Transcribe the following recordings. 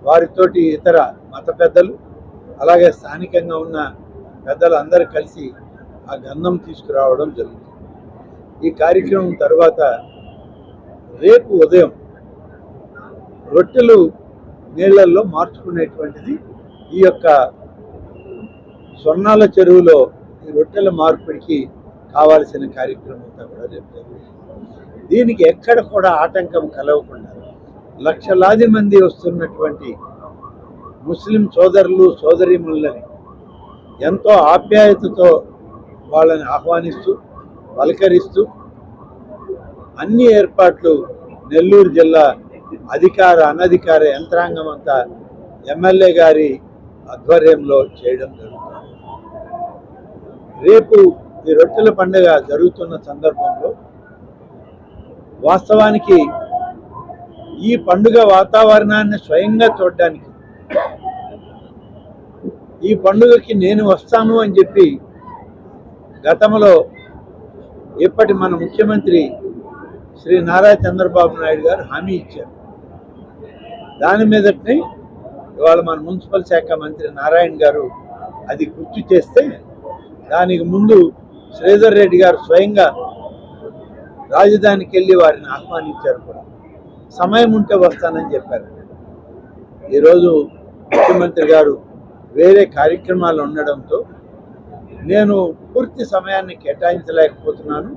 వారితోటి ఇతర మత పెద్దలు అలాగే స్థానికంగా ఉన్న పెద్దలు అందరూ కలిసి ఆ గంధం తీసుకురావడం జరుగుతుంది. ఈ కార్యక్రమం తర్వాత రేపు ఉదయం రొట్టెలు నీళ్లలో మార్చుకునేటువంటిది ఈ యొక్క సొన్నాల చెరువులో ఈ రొట్టెల మార్పిడికి కావాల్సిన కార్యక్రమం అంతా కూడా రేపు జరుగుతుంది. దీనికి ఎక్కడ కూడా ఆటంకం కలగకుండా లక్షలాది మంది వస్తున్నటువంటి ముస్లిం సోదరులు సోదరీమణులని ఎంతో ఆప్యాయతతో వాళ్ళని ఆహ్వానిస్తూ పలకరిస్తూ అన్ని ఏర్పాట్లు నెల్లూరు జిల్లా అధికార అనధికార యంత్రాంగం అంతా ఎమ్మెల్యే గారి ఆధ్వర్యంలో చేయడం జరుగుతుంది. రేపు ఈ రొట్టెల పండుగ జరుగుతున్న సందర్భంలో వాస్తవానికి ఈ పండుగ వాతావరణాన్ని స్వయంగా చూడడానికి ఈ పండుగకి నేను వస్తాను అని చెప్పి గతంలో ఇప్పటి మన ముఖ్యమంత్రి శ్రీ నారా చంద్రబాబు నాయుడు గారు హామీ ఇచ్చారు. దాని మీదనే ఇవాళ మన మున్సిపల్ శాఖ మంత్రి నారాయణ గారు అది గుర్తు చేస్తే దానికి ముందు శ్రీధర్ రెడ్డి గారు స్వయంగా రాజధానికి వెళ్ళి వారిని ఆహ్వానించారు కూడా. సమయం ఉంటే వస్తానని చెప్పారు. ఈరోజు ముఖ్యమంత్రి గారు వేరే కార్యక్రమాలు ఉండడంతో నేను పూర్తి సమయాన్ని కేటాయించలేకపోతున్నాను.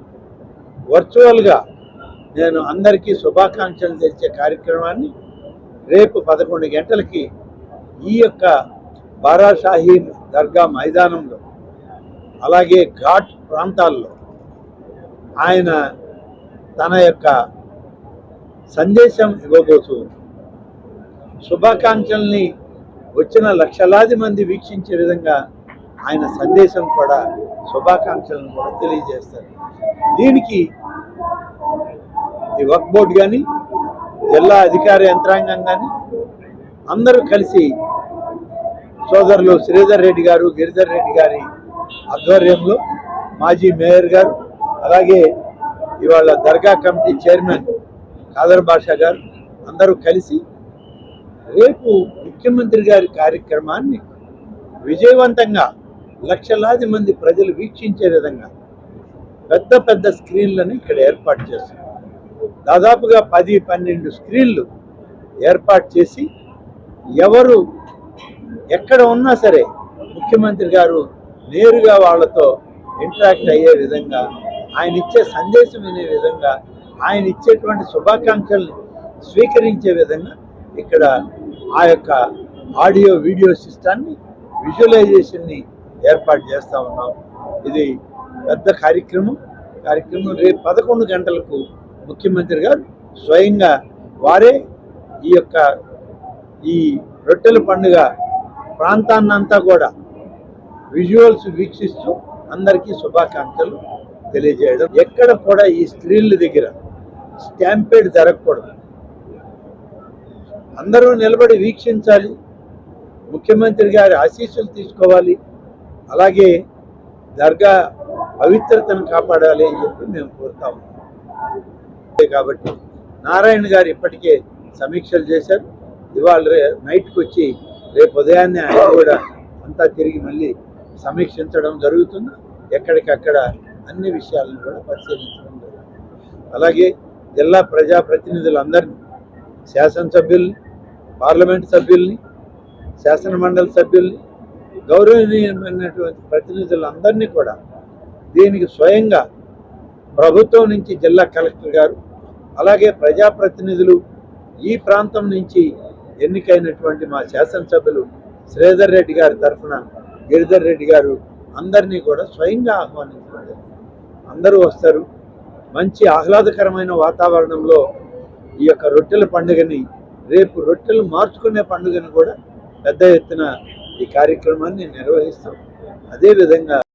వర్చువల్గా నేను అందరికీ శుభాకాంక్షలు తెలిసే కార్యక్రమాన్ని రేపు 11 గంటలకి ఈ యొక్క బారాషాహీ దర్గా మైదానంలో అలాగే ఘాట్ ప్రాంతాల్లో ఆయన తన యొక్క సందేశం ఇవ్వబోతూ శుభాకాంక్షల్ని వచ్చిన లక్షలాది మంది వీక్షించే విధంగా ఆయన సందేశం కూడా శుభాకాంక్షలను కూడా తెలియజేస్తారు. దీనికి ఈ వక్ఫ్ బోర్డు కానీ జిల్లా అధికార యంత్రాంగం కానీ అందరూ కలిసి సోదరులు శ్రీధర్ రెడ్డి గారు గిరిధర్ రెడ్డి గారి ఆధ్వర్యంలో మాజీ మేయర్ గారు అలాగే ఇవాళ దర్గా కమిటీ చైర్మన్ ఖాదర్ బాషా గారు అందరూ కలిసి రేపు ముఖ్యమంత్రి గారి కార్యక్రమాన్ని విజయవంతంగా లక్షలాది మంది ప్రజలు వీక్షించే విధంగా పెద్ద పెద్ద స్క్రీన్లను ఇక్కడ ఏర్పాటు చేస్తారు. దాదాపుగా 10-12 స్క్రీన్లు ఏర్పాటు చేసి ఎవరు ఎక్కడ ఉన్నా సరే ముఖ్యమంత్రి గారు నేరుగా వాళ్ళతో ఇంటరాక్ట్ అయ్యే విధంగా ఆయన ఇచ్చే సందేశం వినే విధంగా ఆయన ఇచ్చేటువంటి శుభాకాంక్షల్ని స్వీకరించే విధంగా ఇక్కడ ఆ యొక్క ఆడియో వీడియో సిస్టాన్ని విజువలైజేషన్ని ఏర్పాటు చేస్తూ ఉన్నాం. ఇది పెద్ద కార్యక్రమం రేపు 11 గంటలకు ముఖ్యమంత్రి గారు స్వయంగా వారే ఈ రొట్టెల పండుగ ప్రాంతాన్నంతా కూడా విజువల్స్ వీక్షిస్తూ అందరికీ శుభాకాంక్షలు తెలియజేయడం. ఎక్కడ కూడా ఈ స్క్రీన్ల దగ్గర స్టాంపేడ్ జరగకూడదు. అందరూ నిలబడి వీక్షించాలి, ముఖ్యమంత్రి గారి ఆశీస్సులు తీసుకోవాలి, అలాగే దర్గా పవిత్రతను కాపాడాలి అని చెప్పి మేము కోరుతాము. కాబట్టి నారాయణ గారు ఇప్పటికే సమీక్షలు చేశారు. ఇవాళ నైట్కి వచ్చి రేపు ఉదయాన్నే ఆయన కూడా అంతా తిరిగి మళ్ళీ సమీక్షించడం జరుగుతుంది. ఎక్కడికక్కడ అన్ని విషయాలను కూడా పరిశీలించడం జరుగుతుంది. అలాగే జిల్లా ప్రజాప్రతినిధులందరినీ, శాసనసభ్యుల్ని, పార్లమెంట్ సభ్యుల్ని, శాసన మండలి సభ్యుల్ని, గౌరవనీయమైనటువంటి ప్రతినిధులందరినీ కూడా దీనికి స్వయంగా ప్రభుత్వం నుంచి జిల్లా కలెక్టర్ గారు అలాగే ప్రజాప్రతినిధులు ఈ ప్రాంతం నుంచి ఎన్నికైనటువంటి మా శాసనసభ్యులు శ్రీధర్ రెడ్డి గారి తరఫున గిరిధర్ రెడ్డి గారు అందరినీ కూడా స్వయంగా ఆహ్వానించారు. అందరూ వస్తారు. మంచి ఆహ్లాదకరమైన వాతావరణంలో ఈ యొక్క రొట్టెల పండుగని రేపు రొట్టెలు మార్చుకునే పండుగను కూడా పెద్ద ఎత్తున ఈ కార్యక్రమాన్ని నిర్వహిస్తాం. అదేవిధంగా